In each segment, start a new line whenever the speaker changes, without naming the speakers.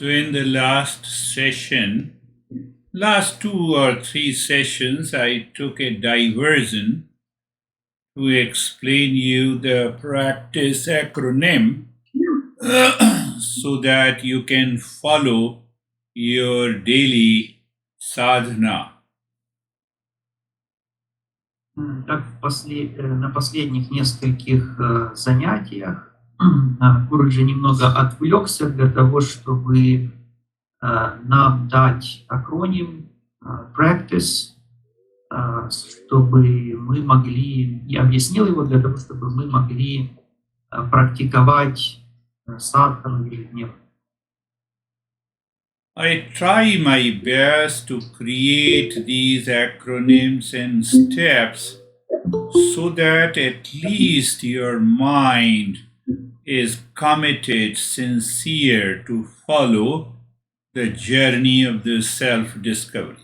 So in the last session, last 2 or 3 sessions, I took a diversion to explain you the practice acronym so that you can follow your daily sadhana.
Так на последних нескольких занятиях Гуруджи немного отвлекся для того, чтобы нам дать акроним practice, чтобы мы могли, и объяснил его для того, чтобы мы могли практиковать садхану ежедневно.
I try my best to create these acronyms and steps so that at least your mind is committed, sincere to follow the journey of the self-discovery.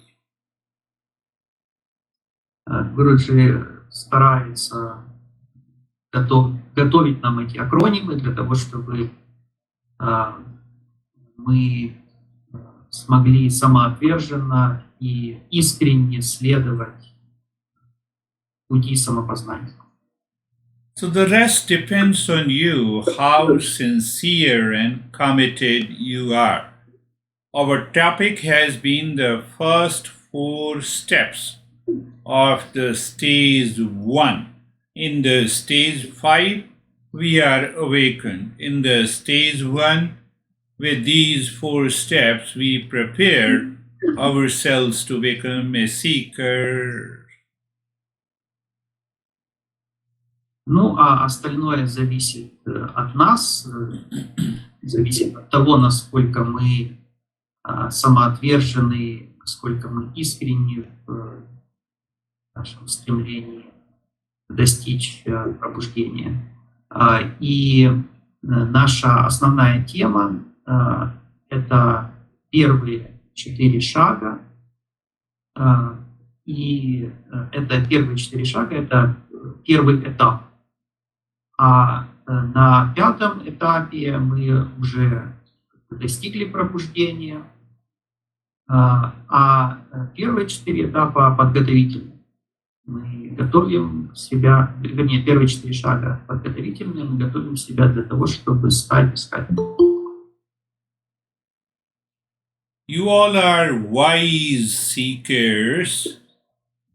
Гуруджи старается готовить нам эти акронимы для того, чтобы мы смогли самоотверженно и искренне следовать пути самопознания.
So the rest depends on you, how sincere and committed you are. Our topic has been the first 4 steps of the stage 1. In the stage 5, we are awakened. In the stage 1, with these 4 steps, we prepare ourselves to become a seeker.
Ну, а остальное зависит от нас, зависит от того, насколько мы самоотвержены, насколько мы искренни в нашем стремлении достичь пробуждения. И наша основная тема — это первые 4 шага. И это первые 4 шага — это первый этап. А на 5-м этапе мы уже достигли пробуждения, а первые 4 этапа подготовительные. Мы готовим себя, вернее, первые 4 шага подготовительные, мы готовим себя для того, чтобы стать искателем.
You all are wise seekers.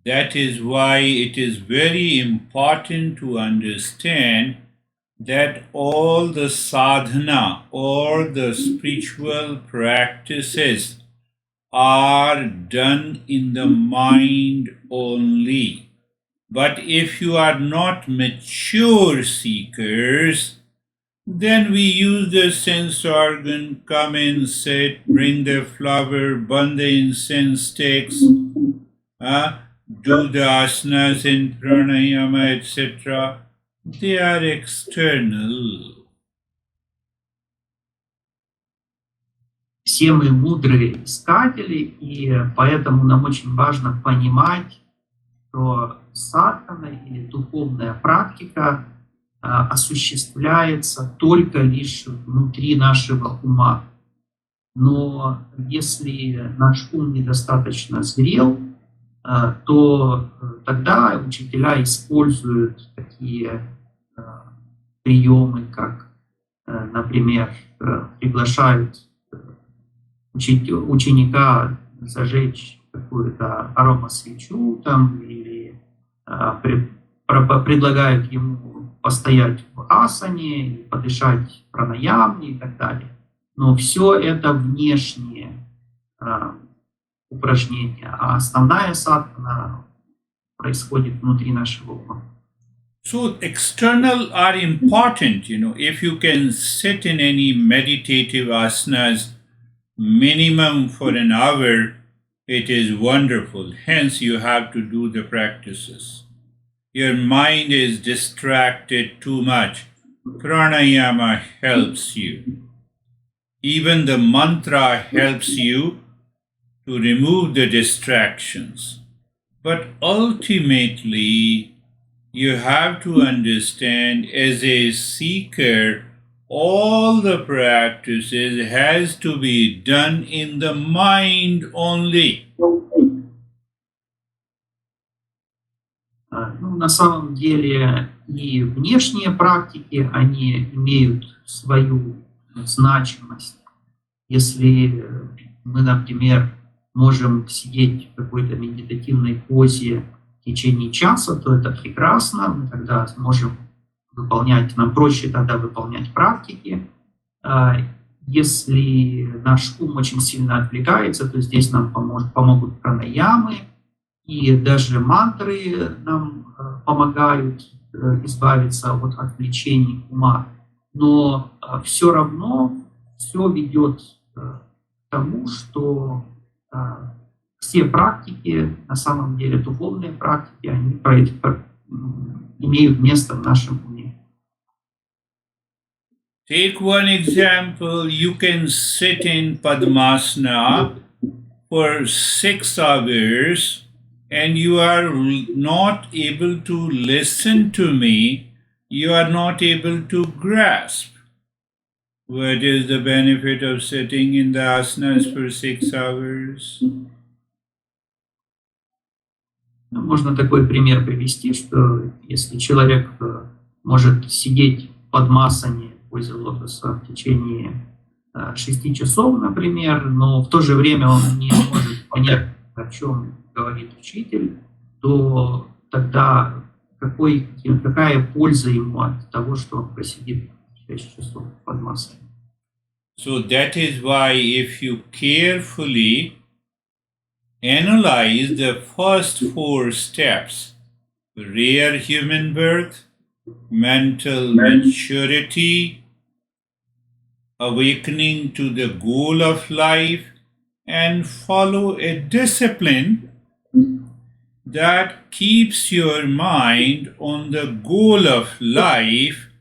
That is why it is very important to understand that all the sadhana or the spiritual practices are done in the mind only. But if you are not mature seekers, then we use the sense organ, come in, sit, bring the flower, burn the incense sticks, do the asanas in pranayama, etc. They are external.
Все мы мудрые искатели, и поэтому нам очень важно понимать, что садхана или духовная практика осуществляется только лишь внутри нашего ума. Но если наш ум недостаточно зрел, то тогда учителя используют такие приемы, как, например, приглашают ученика зажечь какую-то аромасвечу там, или предлагают ему постоять в асане, подышать пранаямой и так далее. Но все это внешние упражнения, а основная садхана происходит внутри нашего ума.
So external are important, if you can sit in any meditative asanas minimum for an hour, it is wonderful. Hence you have to do the practices. Your mind is distracted too much. Pranayama helps you. Even the mantra helps you to remove the distractions. But ultimately, you have to understand, as a seeker, all the practices has to be done in the mind only.
Ну, на самом деле и внешние практики, они имеют свою значимость. Если мы, например, можем сидеть в какой-то медитативной позе в течение часа, то это прекрасно, мы тогда сможем выполнять, нам проще тогда выполнять практики. Если наш ум очень сильно отвлекается, то здесь нам помогут пранаямы, и даже мантры нам помогают избавиться от отвлечений ума. Но все равно все ведет к тому, что все практики, на самом деле духовные практики, они имеют место в нашем уме.
Take one example, you can sit in Padmasana for 6 hours and you are not able to listen to me, you are not able to grasp. What is the benefit of sitting in the asanas for 6 hours?
Можно такой пример привести, что если человек может сидеть в Падмасане в позе лотоса в течение 6 часов, например, но в то же время он не может понять, о чем говорит учитель, то тогда какая польза ему от того, что он просидит 6 часов в Падмасане?
So that is why if you carefully analyze the first 4 steps, rare human birth, mental maturity, awakening to the goal of life, and follow a discipline that keeps your mind on the goal of life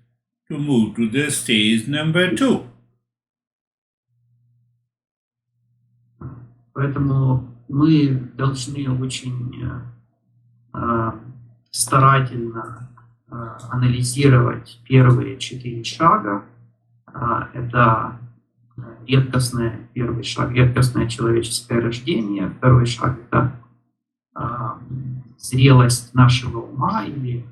to move to the stage number 2.
Поэтому мы должны очень старательно анализировать первые 4 шага. Это первый шаг, редкостное человеческое рождение. Второй шаг – это зрелость нашего ума или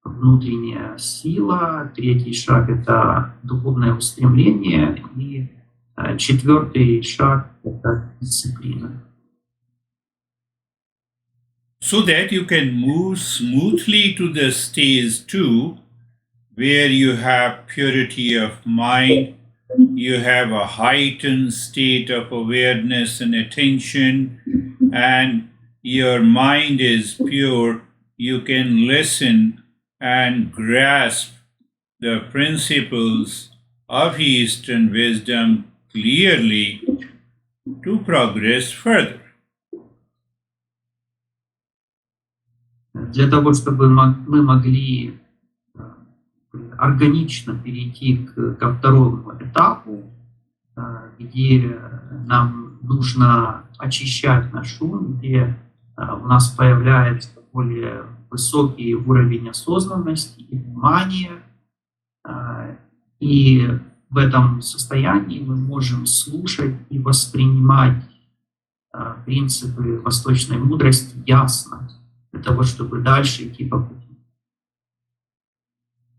внутренняя сила. Третий шаг – это духовное устремление. И 4-й шаг – это дисциплина.
So that you can move smoothly to the stage 2, where you have purity of mind, you have a heightened state of awareness and attention, and your mind is pure, you can listen and grasp the principles of Eastern wisdom clearly to progress further.
Для того, чтобы мы могли органично перейти ко второму этапу, где нам нужно очищать наш ум, где у нас появляется более высокий уровень осознанности и внимания, и в этом состоянии мы можем слушать и воспринимать принципы восточной мудрости ясно, для того, чтобы дальше идти по пути.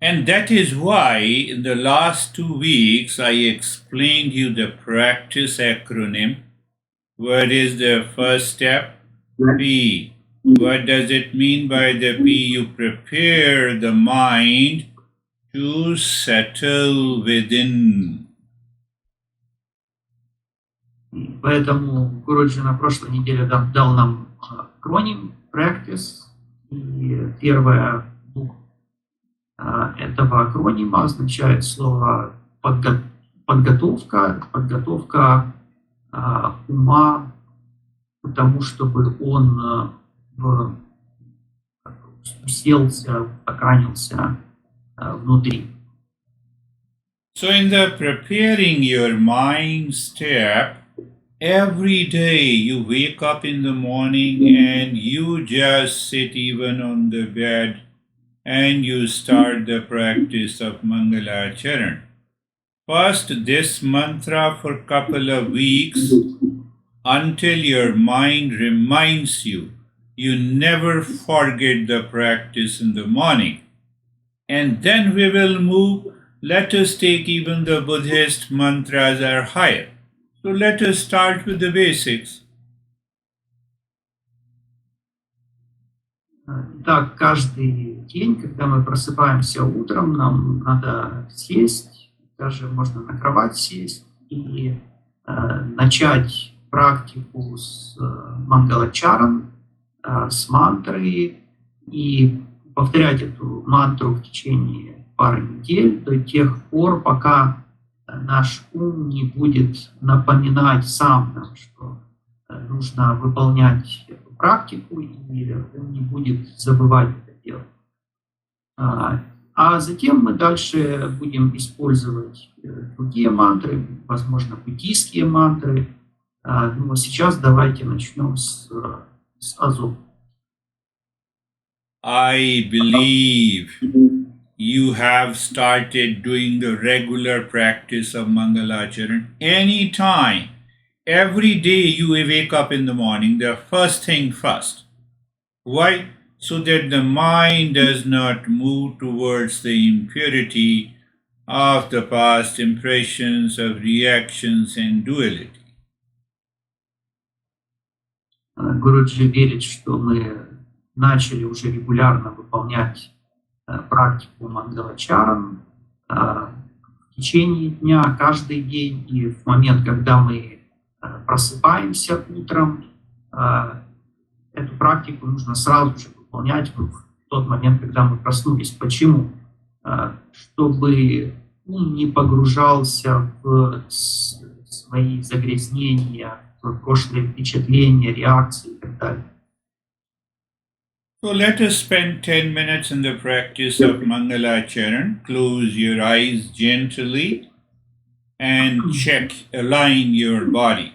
And that is why in the last 2 weeks I explained you the practice acronym. What is the first step? P. What does it mean by the P? You prepare the mind to settle within.
Поэтому Гуруджи на прошлой неделе дал нам акроним practice, и первая буква этого акронима означает слово подготовка ума к тому, чтобы он уселся, устаканился внутри.
So in the preparing your mind step, every day you wake up in the morning and you just sit even on the bed and you start the practice of Mangalacharan. First this mantra for a couple of weeks until your mind reminds you. You never forget the practice in the morning. And then we will move. Let us take even the Buddhist mantras are higher. So let us start with the basics.
Итак, каждый день, когда мы просыпаемся утром, нам надо сесть, даже можно на кровать сесть и начать практику с мангалачаран, с мантры, и повторять эту мантру в течение пары недель до тех пор, пока наш ум не будет напоминать сам нам, что нужно выполнять эту практику, и он не будет забывать это делать. А затем мы дальше будем использовать другие мантры, возможно, буддийские мантры. Но сейчас давайте начнем с азов.
I believe you have started doing the regular practice of Mangalacharan anytime. Every day you wake up in the morning, the first thing first. Why? So that the mind does not move towards the impurity of the past impressions of reactions and duality.
Гуруджи верит, что мы начали уже регулярно выполнять практику мангалачаран в течение дня, каждый день, и в момент, когда мы просыпаемся утром, эту практику нужно сразу же выполнять в тот момент, когда мы проснулись. Почему? Чтобы ум не погружался в свои загрязнения, в прошлые впечатления, реакции и так далее.
So let us spend 10 minutes in the practice of Mangalacharan. Close your eyes gently and check, align your body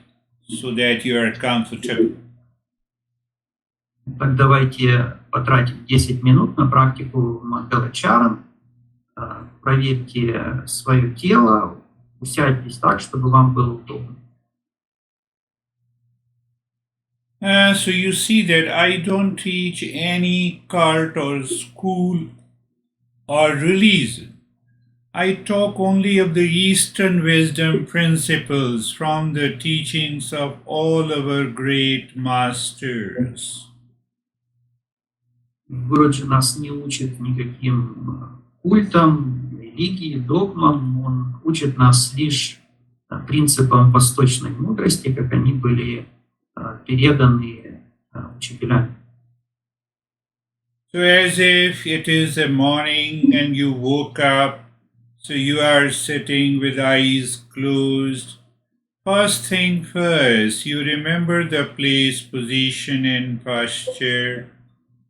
so that you are comfortable.
Так давайте потратим 10 минут на практику мангалачаран. Проверьте свое тело, усядьтесь так, чтобы вам было удобно.
So you see that I don't teach any cult or school or religion. I talk only of the Eastern wisdom principles from the teachings of all our great masters.
Гуруджи нас не учит никаким культам, религии, догмам. Он учит нас лишь принципам восточной мудрости, как они были переданы учителями.
So as if it is a morning and you woke up, so you are sitting with eyes closed. First thing first, you remember the place, position and posture.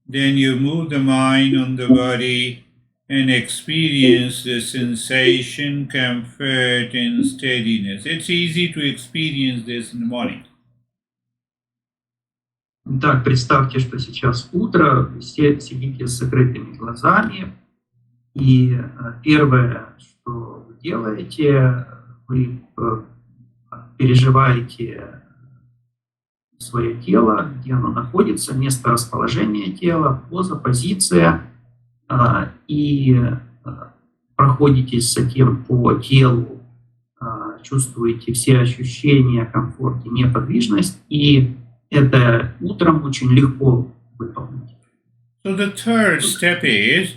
Then you move the mind on the body and experience the sensation, comfort and steadiness. It's easy to experience this in the morning.
Так, представьте, что сейчас утро, вы все сидите с закрытыми глазами, и первое, что вы делаете, вы переживаете свое тело, где оно находится, место расположения тела, поза, позиция, и проходитесь затем по телу, чувствуете все ощущения, комфорт и неподвижность, и это утром очень легко выполнить.
So the third step is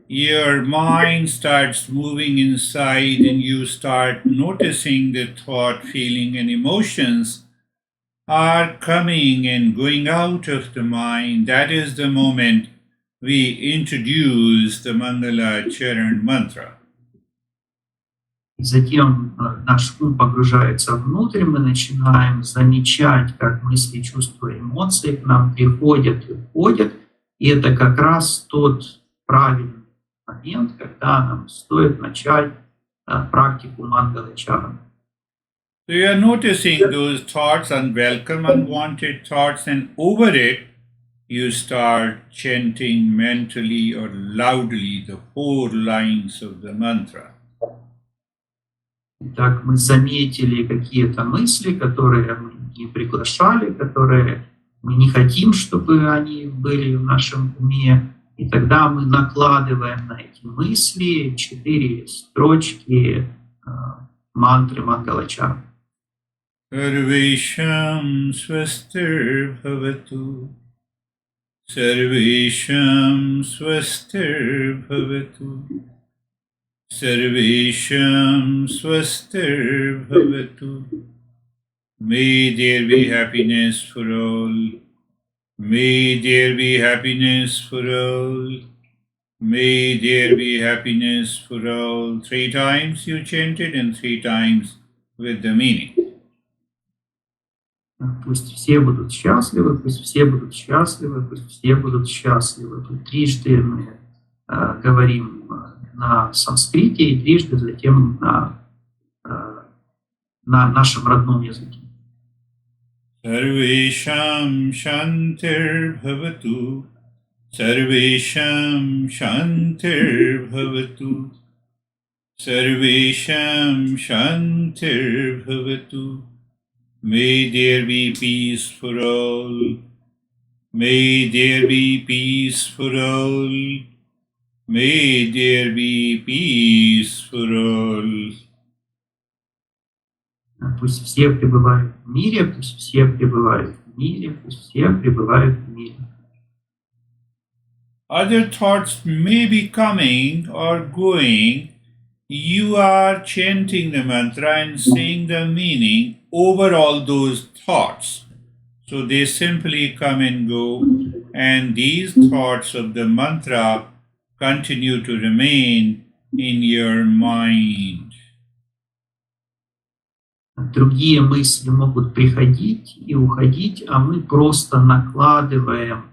your mind starts moving inside and you start noticing the thought, feeling and emotions are coming and going out of the mind. That is the moment we introduce the Mangalacharan mantra.
Затем наш ум погружается внутрь, мы начинаем замечать, как мысли, чувства, эмоции к нам приходят и уходят. И это как раз тот правильный момент, когда нам стоит начать практику мангалачаран.
So you are noticing those thoughts, unwelcome, unwanted thoughts, and over it you start chanting mentally or loudly the 4 lines of the mantra.
Так мы заметили какие-то мысли, которые мы не приглашали, которые мы не хотим, чтобы они были в нашем уме. И тогда мы накладываем на эти мысли 4 строчки мантры Мангалачар.
Sarvesham swastir bhavatu. Sarvesham swastir bhavatu. Sarvesham swastir bhavatu. May there be happiness for all. May there be happiness for all. May there be happiness for all. 3 times you chanted and 3 times with the meaning.
Пусть все будут счастливы, пусть все будут счастливы, пусть все будут счастливы. Тут трижды мы говорим на санскрите и трижды затем на нашем родном языке.
Sarvesham shantir bhavatu. Sarvesham shantir bhavatu. Sarvesham shantir bhavatu. May there be peace for all. May there be peace for all. May there be peace for all.
Пусть все пребывают в мире, пусть все пребывают в мире, пусть все пребывают в мире.
Other thoughts may be coming or going. You are chanting the mantra and saying the meaning over all those thoughts. So they simply come and go, and these thoughts of the mantra continue to remain in your mind.
Другие мысли могут приходить и уходить, а мы просто накладываем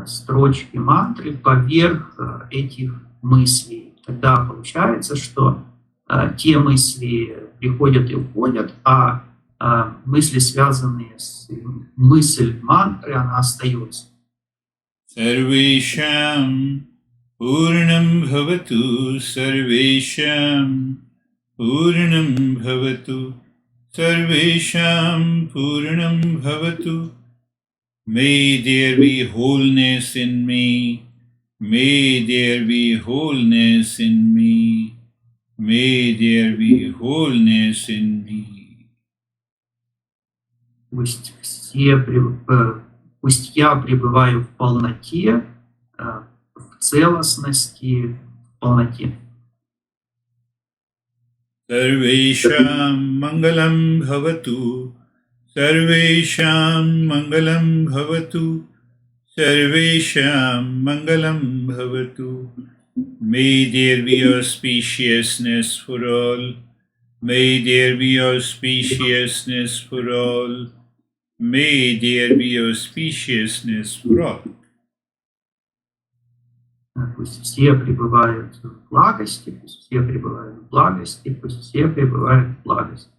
строчки мантры поверх этих мыслей. Тогда получается, что те мысли приходят и уходят, а мысли, связанные с мыслью мантры, она остается.
Sarvesham Purnam Bhavatu. Sarvesham Purnam Bhavatu. Sarvesham Purnam Bhavatu. May there be wholeness in me. May there be wholeness in me. May there be wholeness in me.
Пусть я пребываю в полноте, в целостности, в полноте.
Sarvesham Mangalam Bhavatu. Sarvesham Mangalam Bhavatu. Sarvesham Mangalam Bhavatu. May there be auspiciousness for all. May there be auspiciousness for all. May there be auspiciousness for all.
Пусть все пребывают в благости, пусть все пребывают в благости, пусть все пребывают в благости.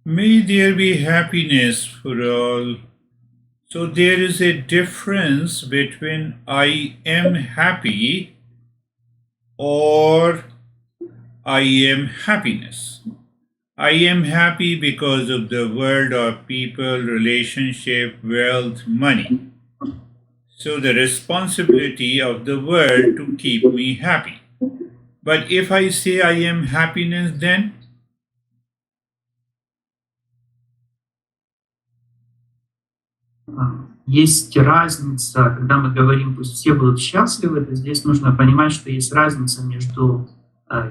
May there be happiness for all. So there is a difference between I am happy or I am happiness. I am happy because of the world of people, relationship, wealth, money. So the responsibility of the world to keep me happy. But if I say I am happiness, then
Есть разница, когда мы говорим, пусть все будут счастливы, то здесь нужно понимать, что есть разница между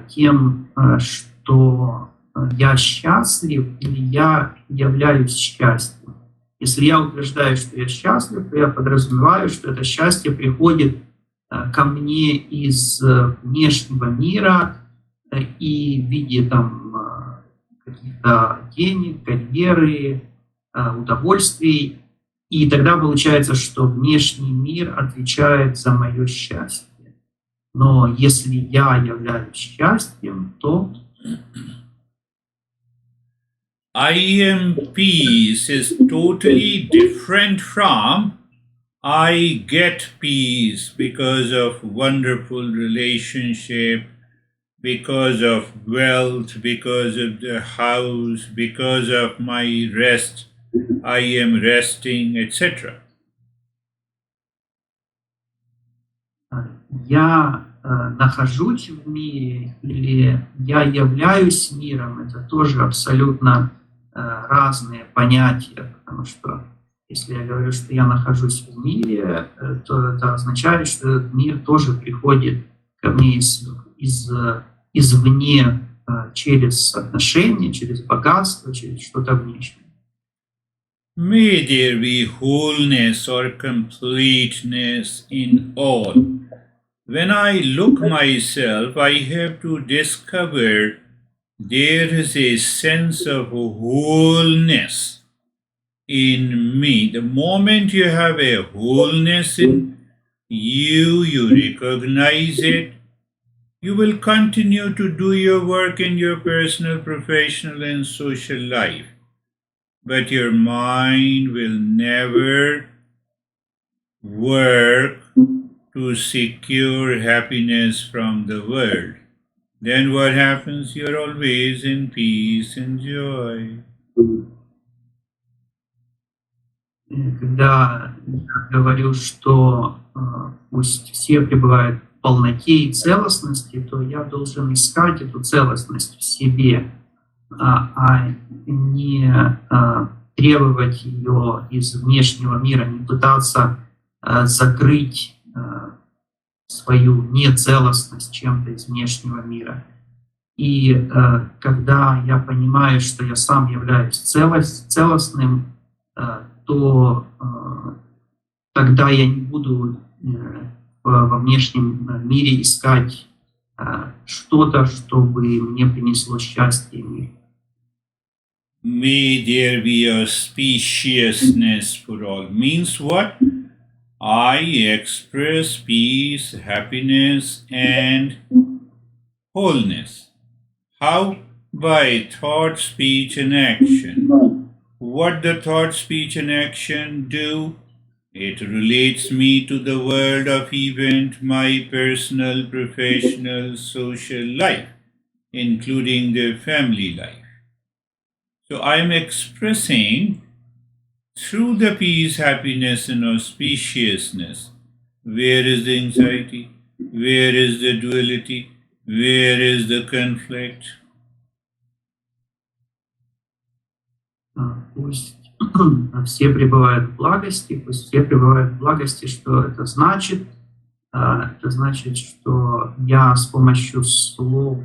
тем, что я счастлив или я являюсь счастьем. Если я утверждаю, что я счастлив, то я подразумеваю, что это счастье приходит ко мне из внешнего мира и в виде там каких-то денег, карьеры, удовольствий. И тогда получается, что внешний мир отвечает за мое счастье. Но если я являюсь счастьем, то
I am peace is totally different from I get peace because of wonderful relationship, because of wealth, because of the house, because of my rest, I am resting, etc.
Я нахожусь в мире или я являюсь миром, это тоже абсолютно разные понятия, потому что если я говорю, что я нахожусь в мире, то это означает, что этот мир тоже приходит ко мне извне, через отношения, через богатство, через что-то внешнее.
May there be wholeness or completeness in all. When I look myself, I have to discover there is a sense of wholeness in me. The moment you have a wholeness in you, you recognize it, you will continue to do your work in your personal, professional, and social life. But your mind will never work to secure happiness from the world. Then what happens? You're always in peace and joy.
Когда я говорю, что пусть все пребывают в полноте и целостности, то я должен искать эту целостность в себе, а не требовать ее из внешнего мира, не пытаться закрыть свою нецелостность чем-то из внешнего мира. И когда я понимаю, что я сам являюсь целостным, то тогда я не буду во внешнем мире искать что-то, чтобы мне принесло счастье и мир.
May there be a spaciousness for all. Means what? I express peace, happiness, and wholeness. How? By thought, speech, and action. What the thought, speech, and action do? It relates me to the world of event, my personal, professional, social life, including the family life. So I am expressing through the peace, happiness, and auspiciousness. Where is the anxiety? Where is the duality? Where is the conflict?
Пусть все пребывают в благости, пусть все пребывают в благости. Что это значит? Это значит, что я с помощью слов,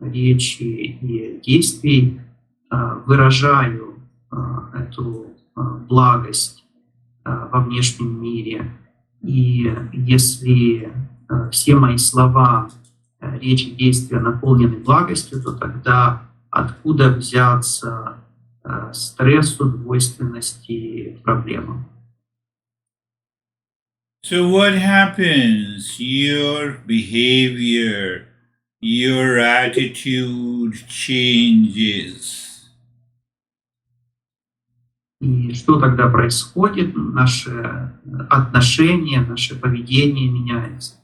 речи и действий выражаю эту благость во внешнем мире. И если все мои слова, речь и действия наполнены благостью, то тогда откуда взяться стрессу, двойственности, проблемам?
So what happens? Your behavior, your attitude changes.
И что тогда происходит? Наши отношения, наше поведение меняется.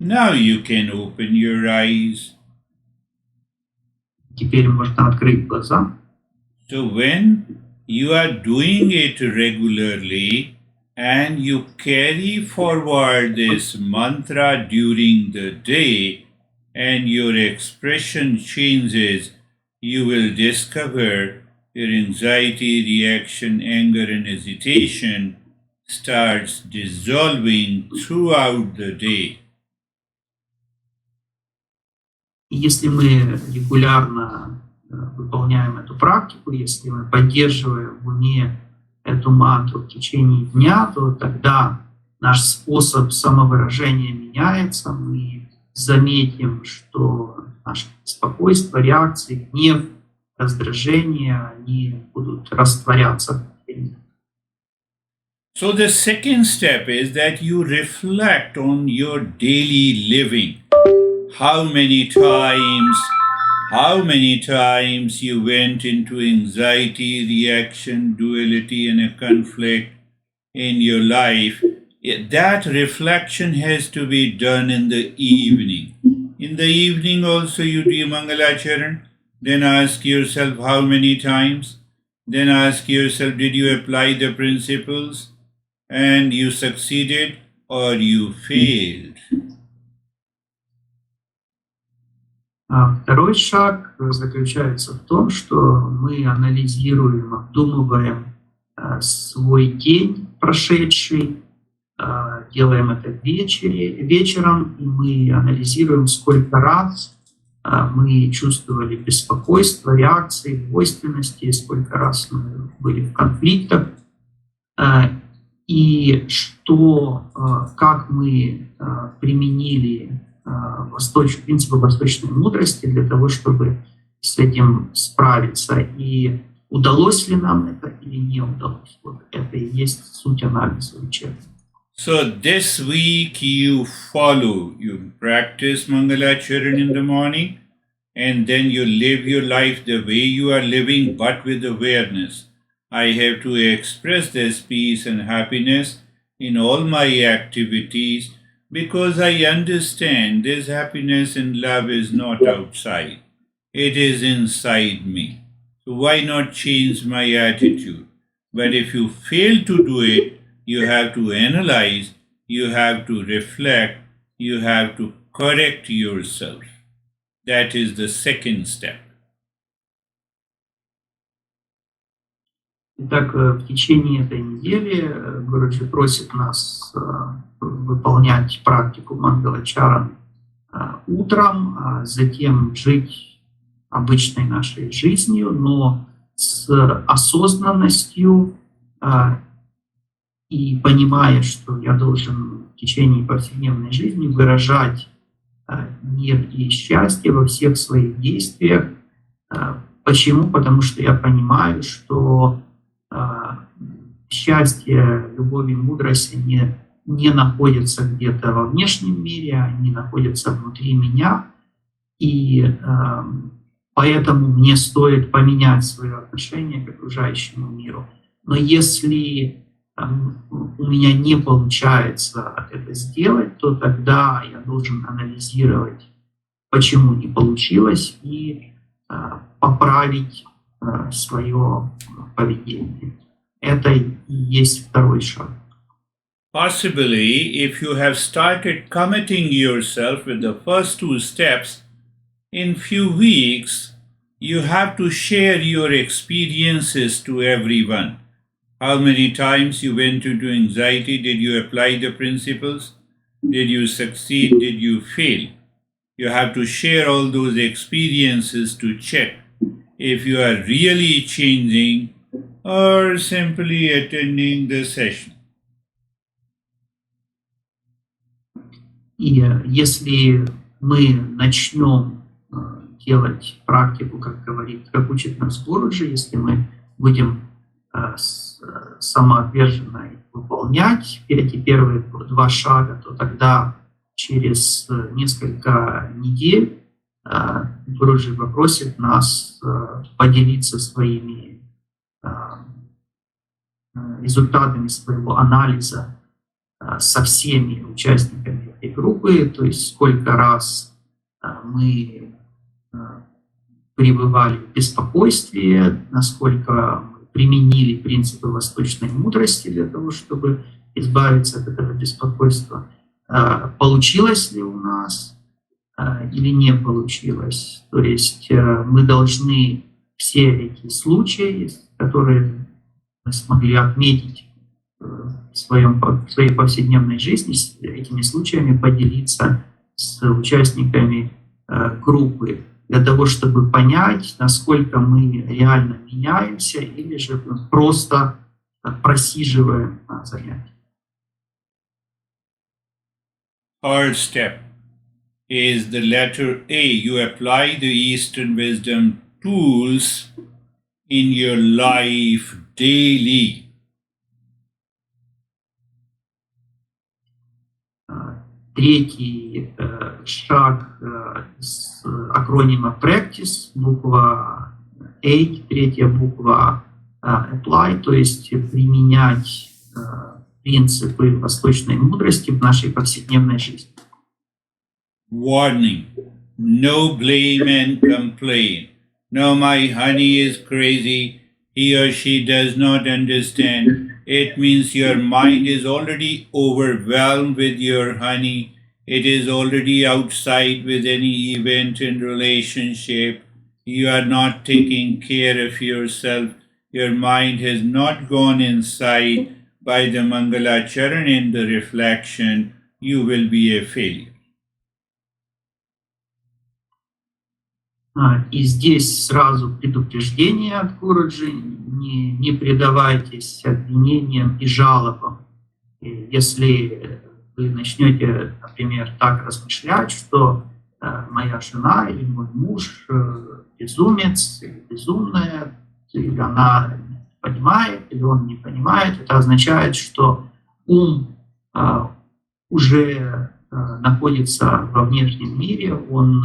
Now you can open your eyes.
Теперь можно открыть глаза.
So when you are doing it regularly and you carry forward this mantra during the day and your expression changes, you will discover your anxiety, reaction, anger, and hesitation starts dissolving throughout the day.
И если мы регулярно выполняем эту практику, если мы поддерживаем в уме эту мантру в течение дня, то тогда наш способ самовыражения меняется, мы заметим, что наше беспокойство, реакции, гнев, раздражение, они будут растворяться.
So the second step is that you reflect on your daily living. How many times you went into anxiety, reaction, duality, and a conflict in your life. That reflection has to be done in the evening. In the evening also you do Mangalacharan. Then ask yourself how many times. Then ask yourself, did you apply the principles and you succeeded or you failed?
Второй шаг заключается в том, что мы анализируем, обдумываем свой день прошедший, делаем это вечером, и мы анализируем, сколько раз мы чувствовали беспокойство, реакции, двойственности, сколько раз мы были в конфликтах, и как мы применили принципы восточной мудрости для того, чтобы с этим справиться. И удалось ли нам это или не удалось. Вот это и есть суть анализа учебы.
So this week you practice Mangalacharan in the morning, and then you live your life the way you are living, but with awareness. I have to express this peace and happiness in all my activities, because I understand this happiness and love is not outside. It is inside me. So why not change my attitude? But if you fail to do it, you have to analyze, you have to reflect, you have to correct yourself. That is the second step.
Итак, в течение этой недели Гуруджи просит нас выполнять практику Мангалачаран утром, а затем жить обычной нашей жизнью, но с осознанностью и понимая, что я должен в течение повседневной жизни выражать мир и счастье во всех своих действиях. Почему? Потому что я понимаю, что счастье, любовь и мудрость не находятся где-то во внешнем мире, они находятся внутри меня. И поэтому мне стоит поменять свое отношение к окружающему миру. Но если у меня не получается это сделать, то тогда я должен анализировать, почему не получилось, и поправить свое поведение. Это и есть второй шаг.
Possibly, if you have started committing yourself with the first two steps, in few weeks, you have to share your experiences to everyone. How many times you went into anxiety? Did you apply the principles? Did you succeed? Did you fail? You have to share all those experiences to check if you are really changing or simply attending the session.
И если мы начнем делать практику, как учит нас Гуруджи, если мы будем самоотверженно выполнять эти первые два шага, то тогда через несколько недель Гуруджи попросит нас поделиться своими результатами своего анализа со всеми участниками этой группы, то есть сколько раз мы пребывали в беспокойстве, насколько мы применили принципы восточной мудрости для того, чтобы избавиться от этого беспокойства. Получилось ли у нас или не получилось. То есть мы должны все эти случаи, которые мы смогли отметить в своей повседневной жизни, с этими случаями поделиться с участниками группы, для того, чтобы понять, насколько мы реально меняемся или же просто просиживаем на занятиях.
Third step is the letter A. You apply the Eastern Wisdom tools in your life daily.
Третий шаг с акронима PRACTICE, буква A, третья буква apply, то есть применять принципы восточной мудрости в нашей повседневной жизни.
Warning. no blame and complain. No, my honey is crazy. He or she does not understand. It means your mind is already overwhelmed with your honey. It is already outside with any event and relationship. You are not taking care of yourself. Your mind has not gone inside by the Mangalacharan in the reflection. You will be a failure.
И здесь сразу предупреждение от Гуруджи: не предавайтесь обвинениям и жалобам. И если вы начнете, например, так размышлять, что моя жена или мой муж безумец или безумная, или она понимает, или он не понимает, это означает, что ум уже находится во внешнем мире, он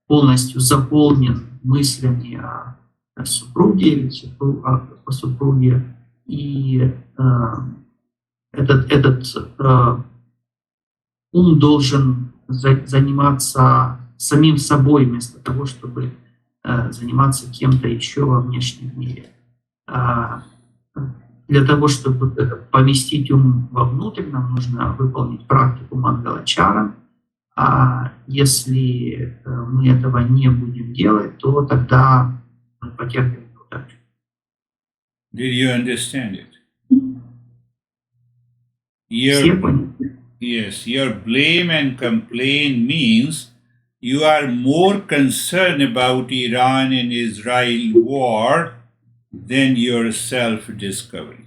полностью заполнен мыслями о супруге или о супруге, и этот ум должен заниматься самим собой вместо того, чтобы заниматься кем-то еще во внешнем мире. Для того, чтобы поместить ум вовнутрь, нам нужно выполнить практику Мангалачара. А если мы этого не будем делать, то тогда мы потерпим неудачу.
Did you understand it?
Все поняли?
Yes, your blame and complain means you are more concerned about Iran and Israel war than your self-discovery.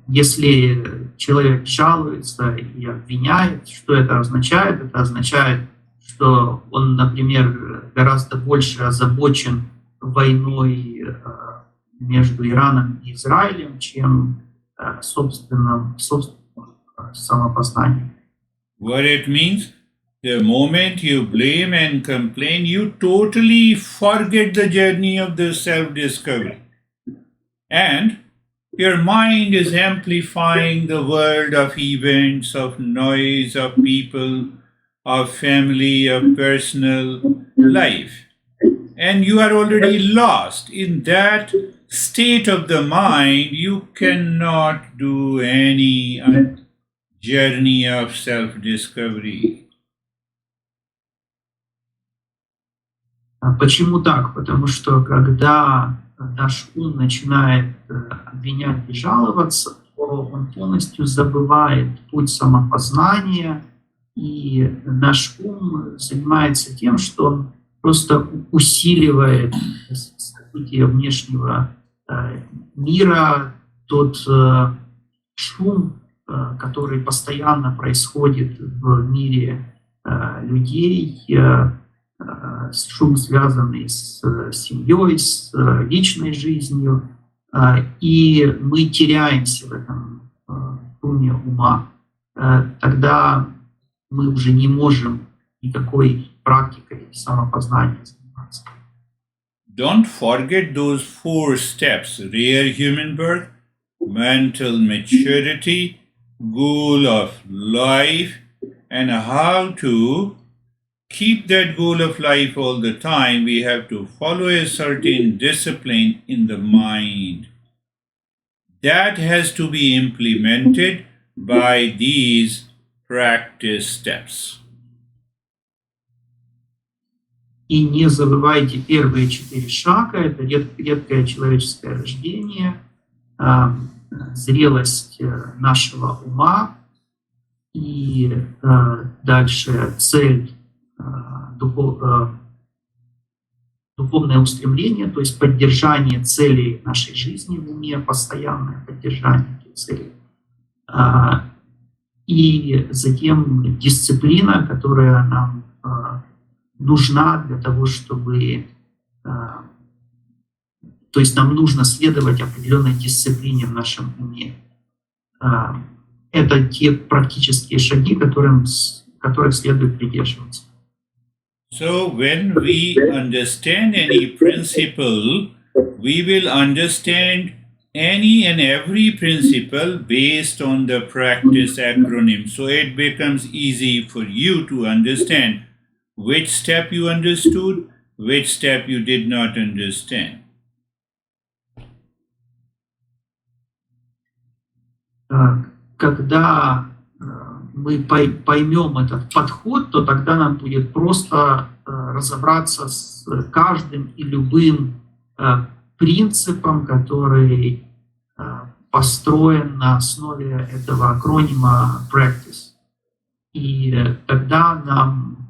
Если человек жалуется и обвиняет, что это означает? Это означает, что он, например, гораздо больше озабочен войной между Ираном и Израилем, чем собственным самопознанием.
What it means? The moment you blame and complain, you totally forget the journey of the self-discovery. And your mind is amplifying the world of events, of noise, of people, of family, of personal life. And you are already lost. In that state of the mind, you cannot do any journey of self-discovery.
Почему так? Потому что когда наш ум начинает обвинять и жаловаться, то он полностью забывает путь самопознания, и наш ум занимается тем, что он просто усиливает события внешнего мира, тот шум, который постоянно происходит в мире людей, шум, связанный с семьей, с личной жизнью, и мы теряемся в этом шуме ума. Тогда мы уже не можем никакой практикой самопознания заниматься.
Don't forget those 4 steps: rare human birth, mental maturity, goal of life, and how to keep that goal of life all the time. We have to follow a certain discipline in the mind. That has to be implemented by these practice steps.
И не забывайте первые 4 шага. Это редкое человеческое рождение, зрелость нашего ума, и дальше цель, духовное устремление, то есть поддержание целей нашей жизни в уме, постоянное поддержание этих целей. И затем дисциплина, которая нам нужна для того, чтобы... То есть нам нужно следовать определенной дисциплине в нашем уме. Это те практические шаги, которых следует придерживаться.
So when we understand any principle, we will understand any and every principle based on the practice acronym. So it becomes easy for you to understand which step you understood, which step you did not understand.
Когда мы поймем этот подход, то тогда нам будет просто разобраться с каждым и любым принципом, который построен на основе этого акронима PRACTICE. И тогда нам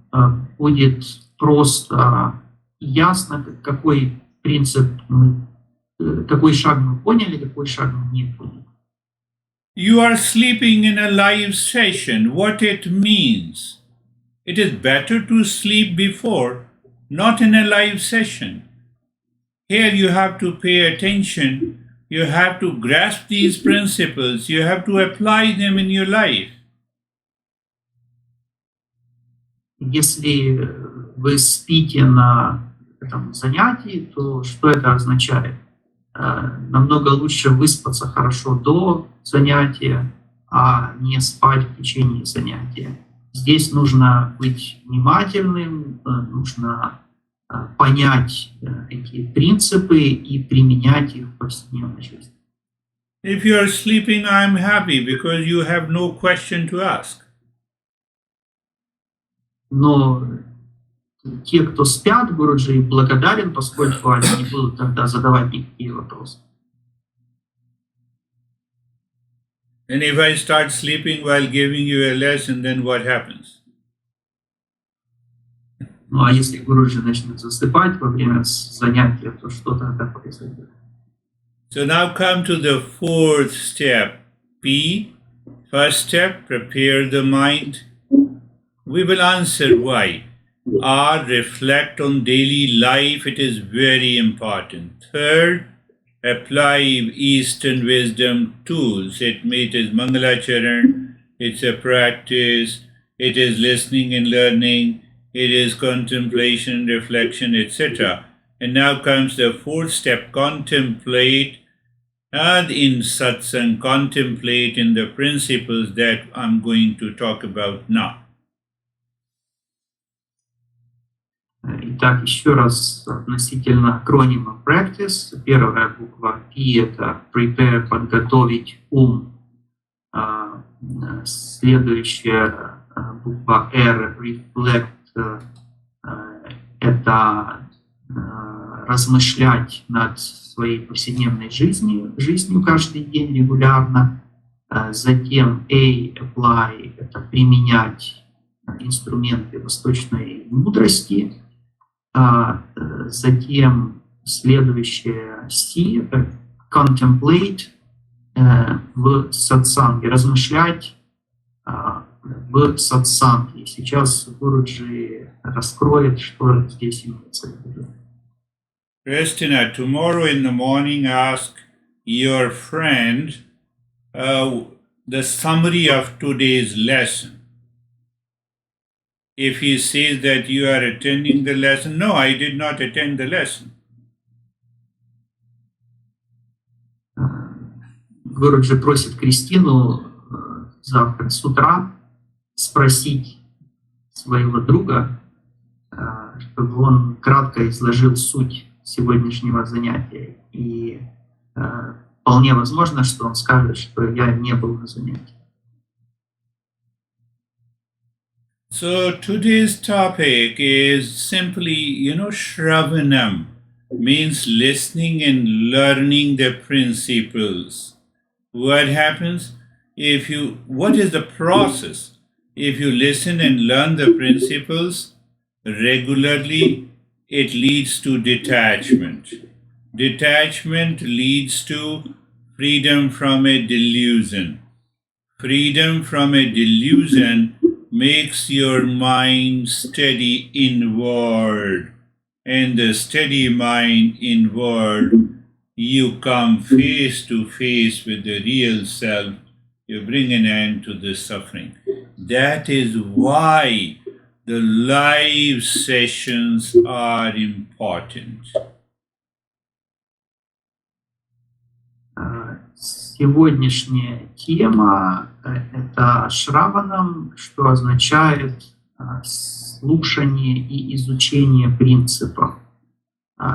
будет просто ясно, какой принцип какой шаг мы поняли, какой шаг мы не поняли.
You are sleeping in a live session. What it means? It is better to sleep before, not in a live session. Here you have to pay attention. You have to grasp these principles. You have to apply them in your life.
Если вы спите на этом занятии, то что это означает? Намного лучше выспаться хорошо до занятия, а не спать в течение занятия. Здесь нужно быть внимательным, нужно понять эти принципы и применять их в повседневной жизни.
If you are sleeping, I am happy because you have no question to ask.
Но те, кто спят, Гуруджи, благодарен, поскольку они не будут тогда задавать никакие вопросы.
And if I start sleeping while giving you a lesson, then what happens?
Ну а если Гуруджи начнет засыпать во время занятия, то что тогда произойдет?
So now come to the fourth step. P. First step, prepare the mind. We will answer why. R. Reflect on daily life. It is very important. Third, apply Eastern wisdom tools. It is Mangalacharan, it's a practice, it is listening and learning, it is contemplation, reflection, etc. And now comes the fourth step, contemplate. And in satsang, contemplate in the principles that I'm going to talk about now.
Итак, еще раз относительно акронима PRACTICE. Первая буква P – это prepare, подготовить ум. Следующая буква R – reflect, это размышлять над своей повседневной жизнью каждый день регулярно. Затем A – apply – это применять инструменты восточной мудрости. Затем следующее C – contemplate в сатсанге, размышлять в сатсанге. Сейчас Гуруджи раскроет, что здесь имеется в виду.
Kristina, tomorrow in the morning ask your friend the summary of today's lesson. If he says that you are attending the lesson, no, I did not attend the lesson.
Гуруджи просит Кристину завтра с утра спросить своего друга, чтобы он кратко изложил суть сегодняшнего занятия. И вполне возможно, что он скажет, что я не был на занятии.
So today's topic is simply, Shravanam means listening and learning the principles. What happens what is the process? If you listen and learn the principles regularly, it leads to detachment. Detachment leads to freedom from a delusion. Freedom from a delusion makes your mind steady inward. And the steady mind inward, you come face to face with the real self. You bring an end to the suffering. That is why the live sessions are important.
Сегодняшняя тема это Шраванам, что означает слушание и изучение принципов.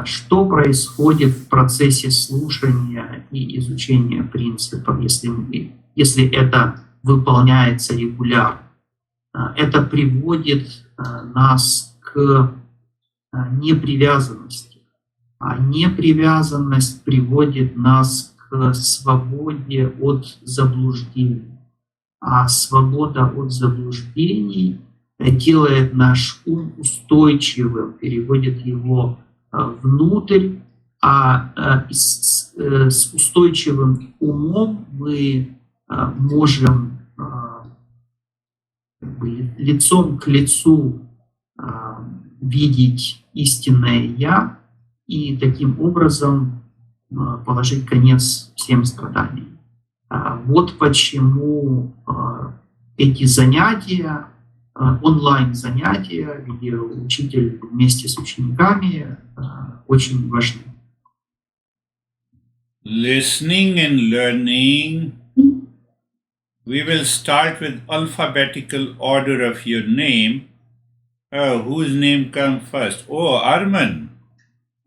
Что происходит в процессе слушания и изучения принципов, если это выполняется регулярно? Это приводит нас к непривязанности. А непривязанность приводит нас к свободе от заблуждений. А свобода от заблуждений делает наш ум устойчивым, переводит его внутрь, а с устойчивым умом мы можем лицом к лицу видеть истинное «Я» и таким образом положить конец всем страданиям. Вот почему эти занятия, онлайн-занятия, где учитель вместе с учениками, очень важны.
Listening and learning. We will start with alphabetical order of your name. Whose name comes first? Oh, Arman.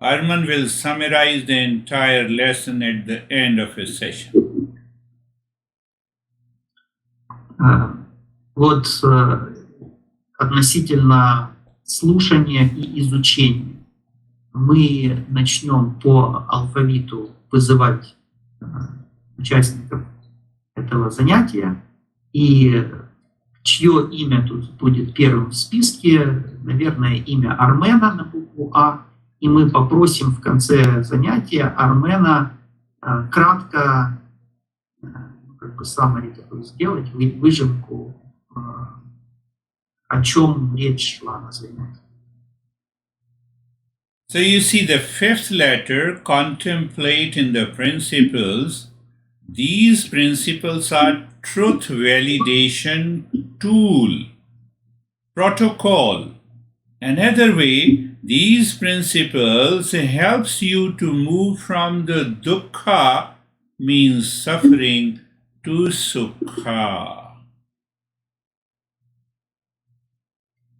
Arman will summarize the entire lesson at the end of his session.
Вот относительно слушания и изучения. Мы начнем по алфавиту вызывать участников этого занятия, и чье имя тут будет первым в списке, наверное, имя Армена на букву А, и мы попросим в конце занятия Армена кратко summary такой сделать, выжимку, о чем речь шла на занятии.
So you see the fifth letter, contemplate in the principles. These principles are truth validation tool, protocol. Another way, these principles helps you to move from the dukkha, means suffering, to sukha.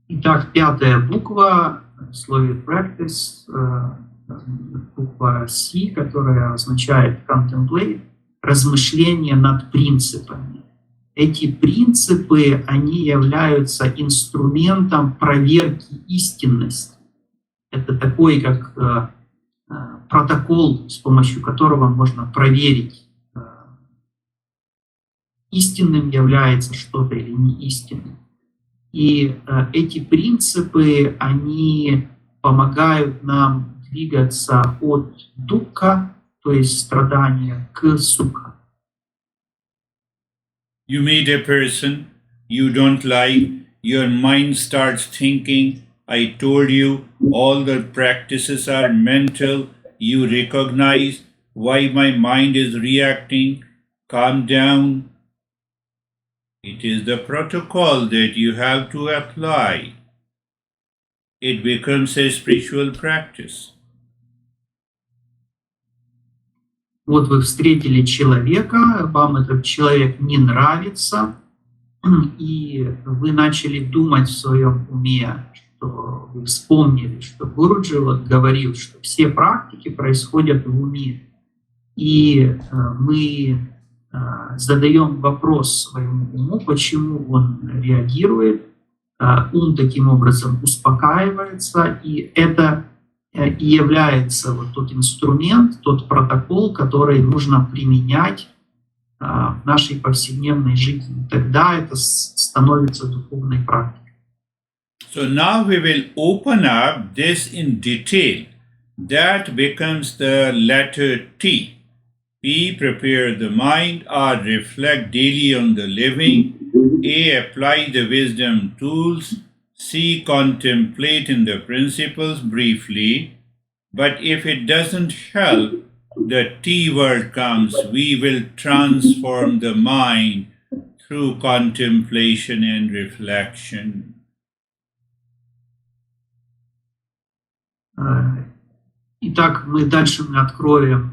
Итак, пятая буква в слове practice, буква C, которая означает contemplate, размышление над принципами. Эти принципы, они являются инструментом проверки истинности. Это такой, как протокол, с помощью которого можно проверить, истинным является что-то или не истинным. И эти принципы, они помогают нам двигаться от дукха, то есть страдания, к сукха.
You meet a person you don't like, your mind starts thinking, I told you, all the practices are mental, you recognize why my mind is reacting, calm down. It is the protocol that you have to apply. It becomes a spiritual practice.
Вот вы встретили человека, вам этот человек не нравится, и вы начали думать в своем уме, что вы вспомнили, что Гуруджи говорил, что все практики происходят в уме. И мы задаем вопрос своему уму, почему он реагирует, ум таким образом успокаивается, и это и является вот тот инструмент, тот протокол, который нужно применять в нашей повседневной жизни. Тогда это становится духовной практикой.
So now we will open up this in detail. That becomes the letter T. P, prepare the mind. R, reflect daily on the living. A, apply the wisdom tools. C, contemplate in the principles briefly. But if it doesn't help, the T word comes. We will transform the mind through contemplation and reflection.
Итак, дальше мы откроем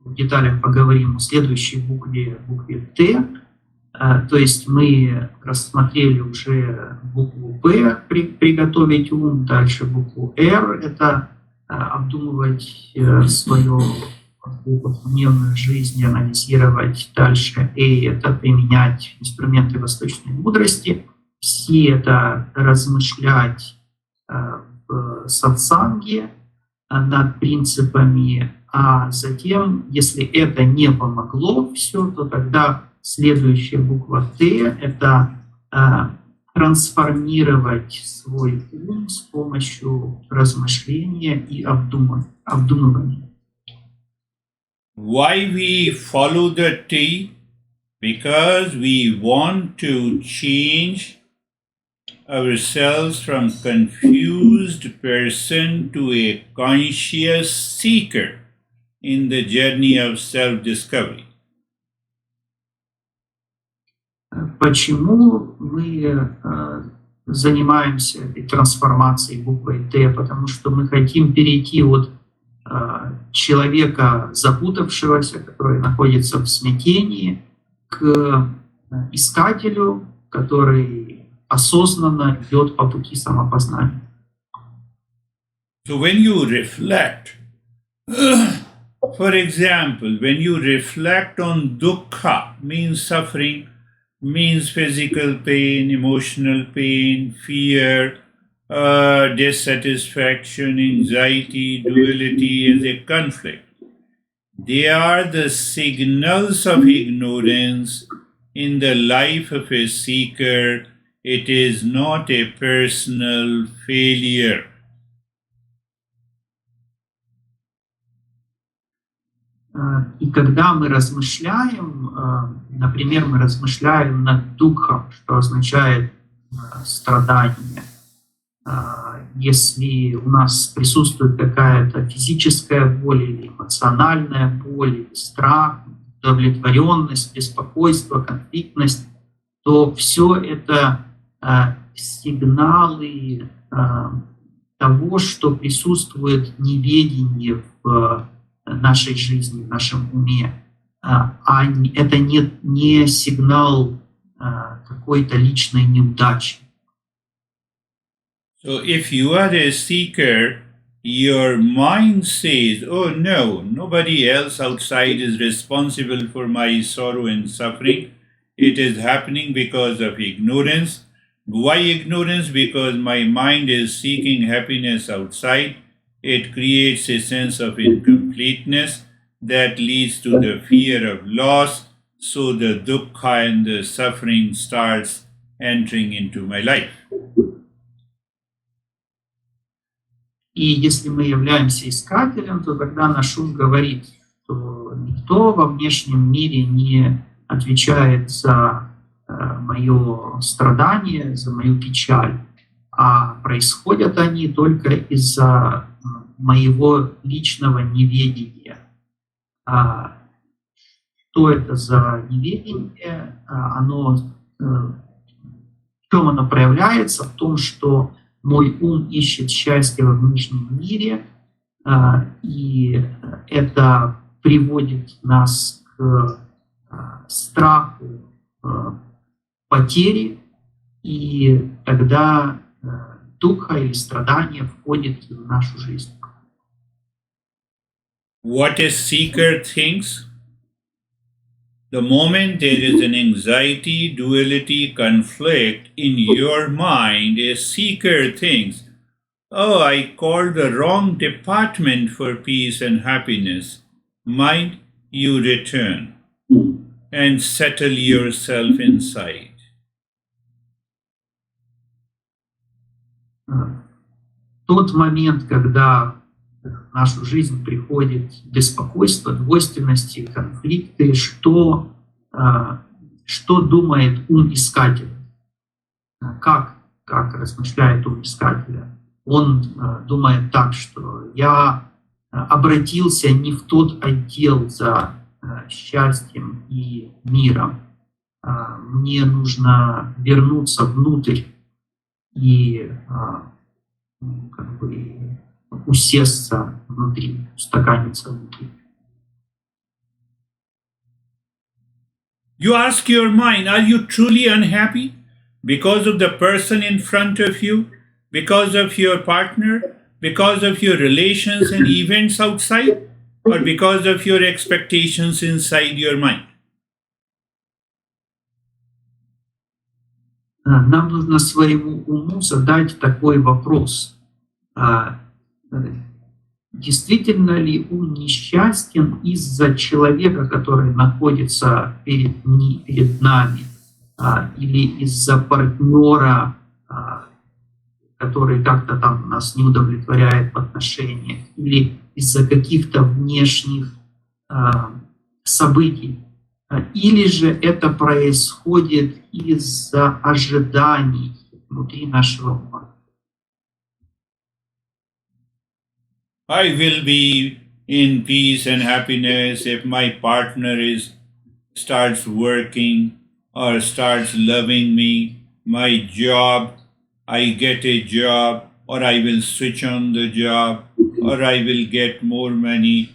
в деталях поговорим о следующей букве Т. То есть мы рассмотрели уже букву П, приготовить ум, дальше букву Р, это обдумывать свою повседневную жизнь, анализировать, дальше это применять инструменты восточной мудрости, все это размышлять в сатсанге над принципами, а затем, если это не помогло все, то тогда следующая буква Т – это трансформировать свой ум с помощью размышления и обдумывания.
Why we follow the T? Because we want to change ourselves from confused person to a conscious seeker in the journey of self-discovery.
Почему мы занимаемся этой трансформацией буквой Т? Потому что мы хотим перейти от человека запутавшегося, который находится в смятении, к искателю, который осознанно идет по пути самопознания.
So when you reflect, for example, when you reflect on dukkha, means suffering, means physical pain, emotional pain, fear, dissatisfaction, anxiety, duality as a conflict. They are the signals of ignorance in the life of a seeker. It is not a personal failure.
И когда мы размышляем, например, мы размышляем над духом, что означает страдание, если у нас присутствует какая-то физическая боль или эмоциональная боль, или страх, удовлетворенность, беспокойство, конфликтность, то все это сигналы того, что присутствует неведение в нашей жизни, в нашем уме. Это не сигнал какой-то личной неудачи.
So if you are a seeker, your mind says, oh no, nobody else outside is responsible for my sorrow and suffering. It is happening because of ignorance. Why ignorance? Because my mind is seeking happiness outside. It creates a sense of incompleteness that leads to the fear of loss. So the dukkha and the suffering starts entering into my life.
И если мы являемся искателем, то тогда наш ум говорит, что никто во внешнем мире не отвечает за мое страдание, за мою печаль, а происходят они только из-за моего личного неведения. Что это за неведение? В чем оно проявляется? В том, что мой ум ищет счастье во внешнем мире, и это приводит нас к страху потери, и тогда духа или страдание входит в нашу жизнь.
What a seeker thinks? The moment there is an anxiety, duality, conflict in your mind, a seeker thinks, oh, I called the wrong department for peace and happiness. Mind, you return and settle yourself inside.
Тот момент, когда в нашу жизнь приходит беспокойство, двойственности, конфликты, что думает ум искателя? Как размышляет ум искателя? Он думает так, что я обратился не в тот отдел за счастьем и миром. Мне нужно вернуться внутрь и усесться внутри, устаканиться внутри.
You ask your mind, are you truly unhappy because of the person in front of you, because of your partner, because of your relations and events outside, or because of your expectations inside your mind?
Нам нужно своему уму задать такой вопрос. Действительно ли ум несчастен из-за человека, который находится перед нами, или из-за партнера, который как-то там нас не удовлетворяет в отношениях, или из-за каких-то внешних событий, или же это происходит из-за ожиданий внутри нашего ума.
I will be in peace and happiness if my partner starts working or starts loving me, my job, I get a job, or I will switch on the job, or I will get more money.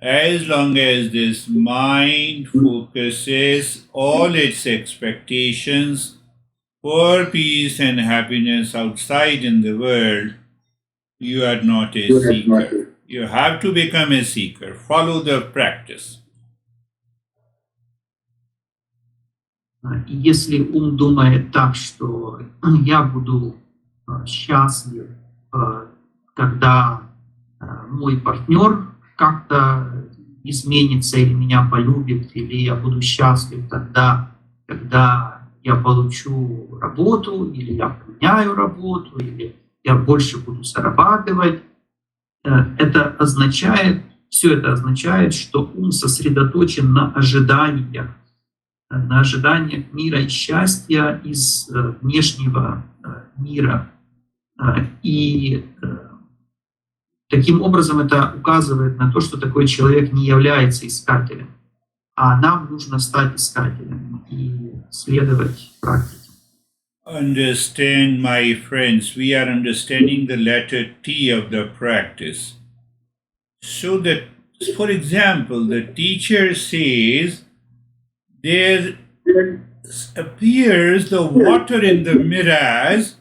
As long as this mind focuses all its expectations for peace and happiness outside in the world, you are not a seeker. You have to become a seeker. Follow the practice.
И если ум думает так, что я буду счастлив, когда мой партнер как-то изменится или меня полюбит, или я буду счастлив тогда, когда я получу работу, или я поменяю работу, или я больше буду зарабатывать, все это означает, что ум сосредоточен на ожиданиях мира и счастья из внешнего мира. И таким образом это указывает на то, что такой человек не является искателем, а нам нужно стать искателем и следовать практике.
Understand, my friends, we are understanding the letter T of the practice. So that, for example, the teacher says, there appears the water in the mirage,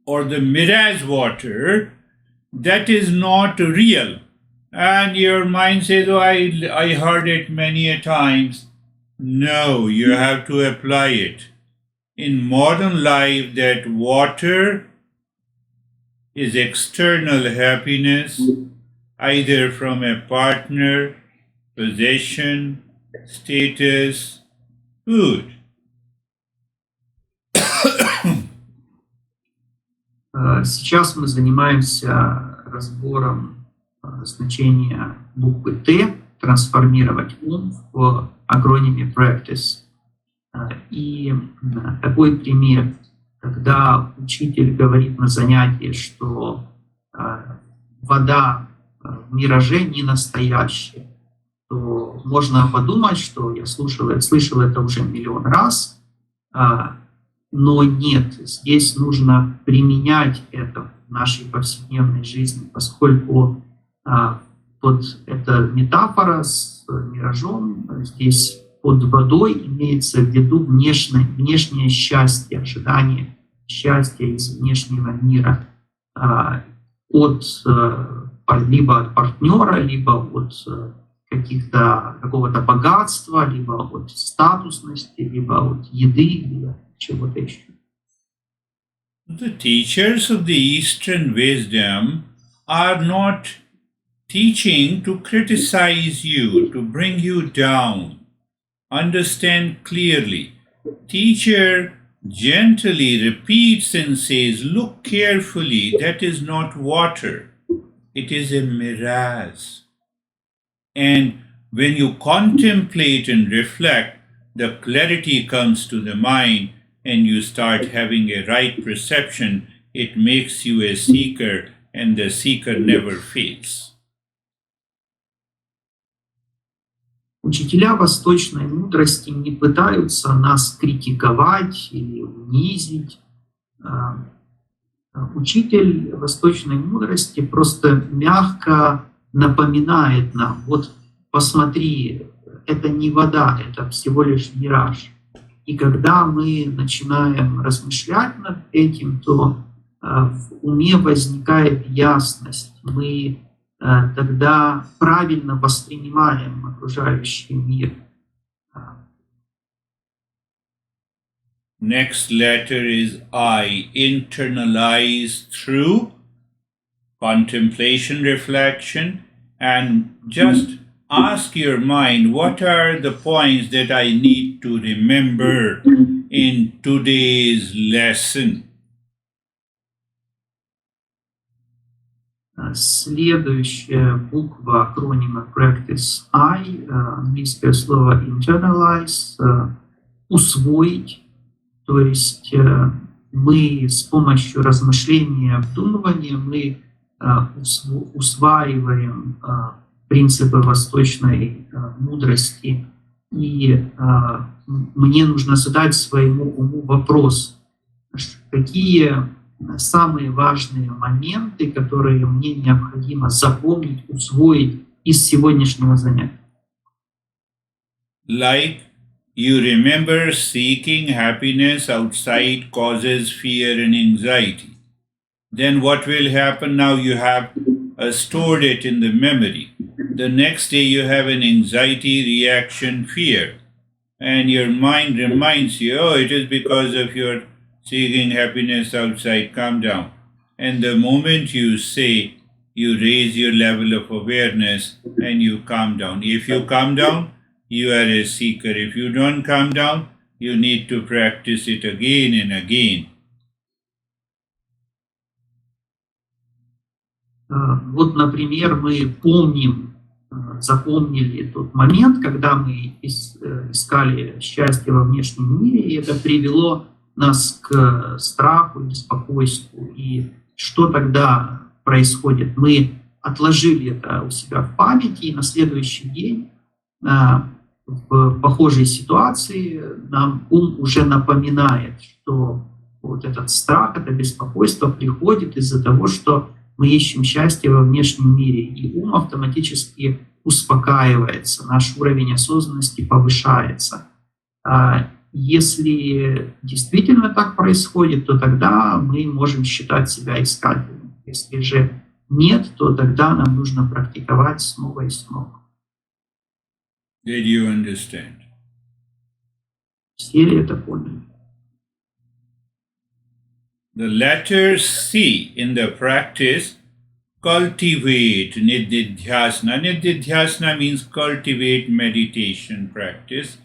or the mirage water, that is not real. And your mind says, oh, I heard it many a times. No, you have to apply it. In modern life, that water is external happiness, either from a partner, possession, status, food.
Сейчас мы занимаемся разбором значения буквы Т, трансформировать ум в акрониме PRACTICE. И такой пример, когда учитель говорит на занятии, что вода в мираже не настоящая, то можно подумать, что я слышал это уже миллион раз, но нет, здесь нужно применять это в нашей повседневной жизни, поскольку вот эта метафора с миражом, здесь под водой имеется в виду внешнее счастье, ожидание счастья из внешнего мира, либо от партнера, либо от какого-то богатства, либо от статусности, либо от еды, либо чего-то еще.
The teachers of the Eastern wisdom are not teaching to criticize you, to bring you down. Understand clearly. Teacher gently repeats and says, look carefully, that is not water. It is a mirage. And when you contemplate and reflect, the clarity comes to the mind and you start having a right perception. It makes you a seeker, and the seeker never fails.
Учителя восточной мудрости не пытаются нас критиковать или унизить. Учитель восточной мудрости просто мягко напоминает нам, вот посмотри, это не вода, это всего лишь мираж. И когда мы начинаем размышлять над этим, то в уме возникает ясность. Мы тогда правильно воспринимаем окружающий мир.
Next letter is I. Internalize through contemplation, reflection, and just ask your mind, what are the points that I need to remember in today's lesson?
Следующая буква акронима Practice I, английское слово internalize, усвоить. То есть мы с помощью размышления, обдумывания, мы усваиваем принципы восточной мудрости. И мне нужно задать своему уму вопрос, какие самые важные моменты, которые мне необходимо запомнить, усвоить из сегодняшнего занятия.
Like you remember seeking happiness outside causes fear and anxiety. Then what will happen now? You have stored it in the memory. The next day you have an anxiety reaction, fear. And your mind reminds you, oh, it is because of your seeking happiness outside, calm down. And the moment you say, you raise your level of awareness and you calm down. If you calm down, you are a seeker. If you don't calm down, you need to practice it again and again.
Вот, например, мы запомнили тот момент, когда мы искали счастье во внешнем мире, и это привело нас к страху, беспокойству. И что тогда происходит? Мы отложили это у себя в памяти, и на следующий день в похожей ситуации нам ум уже напоминает, что вот этот страх, это беспокойство приходит из-за того, что мы ищем счастье во внешнем мире, и ум автоматически успокаивается, наш уровень осознанности повышается. Если действительно так происходит, то тогда мы можем считать себя искателем. Если же нет, то тогда нам нужно практиковать снова и снова.
Did you understand?
Все ли это поняли?
The letter C in the practice, cultivate nididhyasana. Nididhyasana means cultivate meditation practice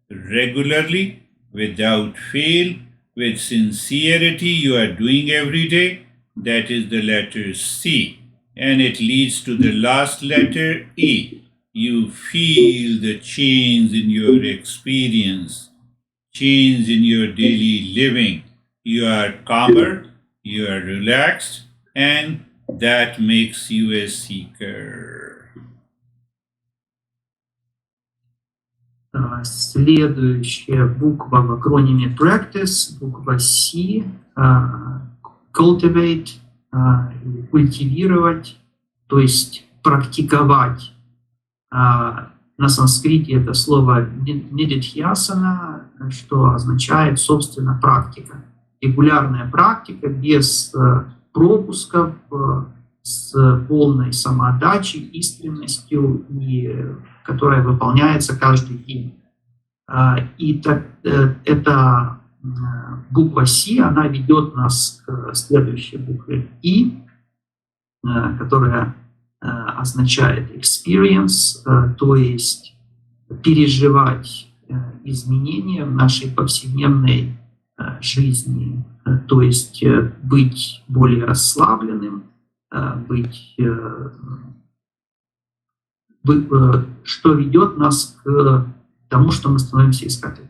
regularly, without fail, with sincerity you are doing every day. That is the letter C. And it leads to the last letter E. You feel the change in your experience, change in your daily living. You are calmer, you are relaxed, and that makes you a seeker.
Следующая буква в акрониме Practice, буква C, cultivate, культивировать, то есть практиковать. На санскрите это слово нидидхьясана, что означает, собственно, практика. Регулярная практика без пропусков, с полной самоотдачей, искренностью, и которая выполняется каждый день. И эта буква Си, она ведет нас к следующей букве И, которая означает experience, то есть переживать изменения в нашей повседневной жизни, то есть быть более расслабленным, что ведет нас к тому, что мы становимся искателем.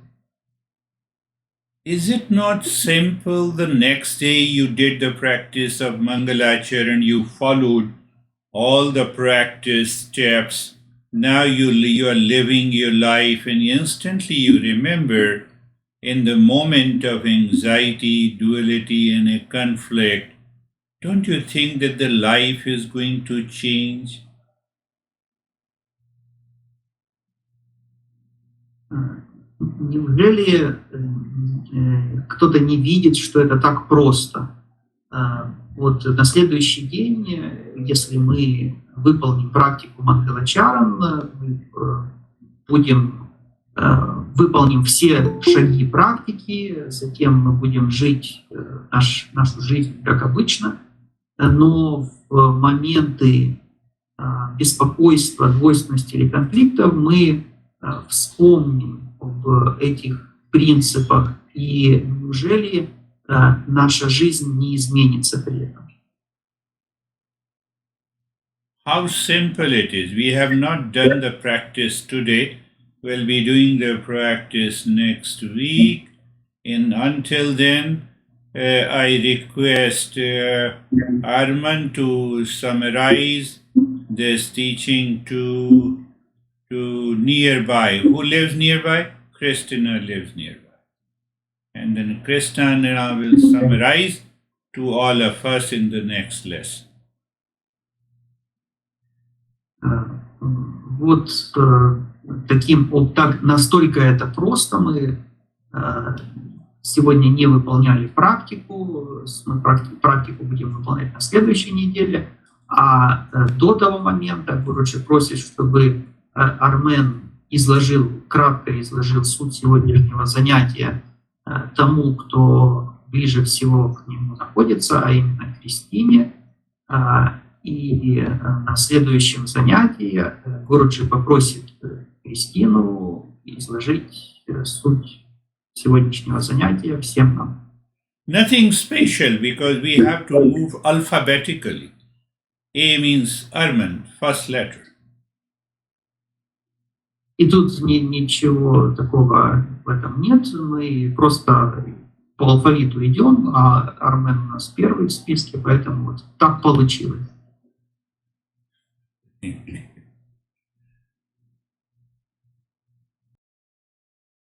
Is it not simple? The next day you did the practice of Mangalachar and you followed all the practice steps. Now you are living your life and instantly you remember in the moment of anxiety, duality and a conflict, don't you think that the life is going to change?
неужели кто-то не видит, что это так просто? Вот на следующий день, если мы выполним практику Мангалачаран, выполним все шаги практики, затем мы будем жить нашу жизнь как обычно, но в моменты беспокойства, двойственности или конфликтов мы вспомним об этих принципах, и неужели наша жизнь не изменится при этом?
How simple it is. We have not done the practice today. We'll be doing the practice next week. Until then, I request Arman to summarize this teaching to nearby. Who lives nearby? Christina lives nearby. And then Christina will summarize to all of us in the next lesson.
Вот настолько это просто. Мы сегодня не выполняли практику, мы практику будем выполнять на следующей неделе, а до того момента Гуруши просит, чтобы Армен кратко изложил суть сегодняшнего занятия тому, кто ближе всего к нему находится, а именно Кристине. И на следующем занятии Гуруши попросит Кристину изложить суть сегодняшнего занятия всем нам.
Nothing special, because we have to move alphabetically. A means Arman, first letter.
И тут ничего такого в этом нет. Мы просто по алфавиту идем, а Армен у нас первый в списке, поэтому вот так получилось.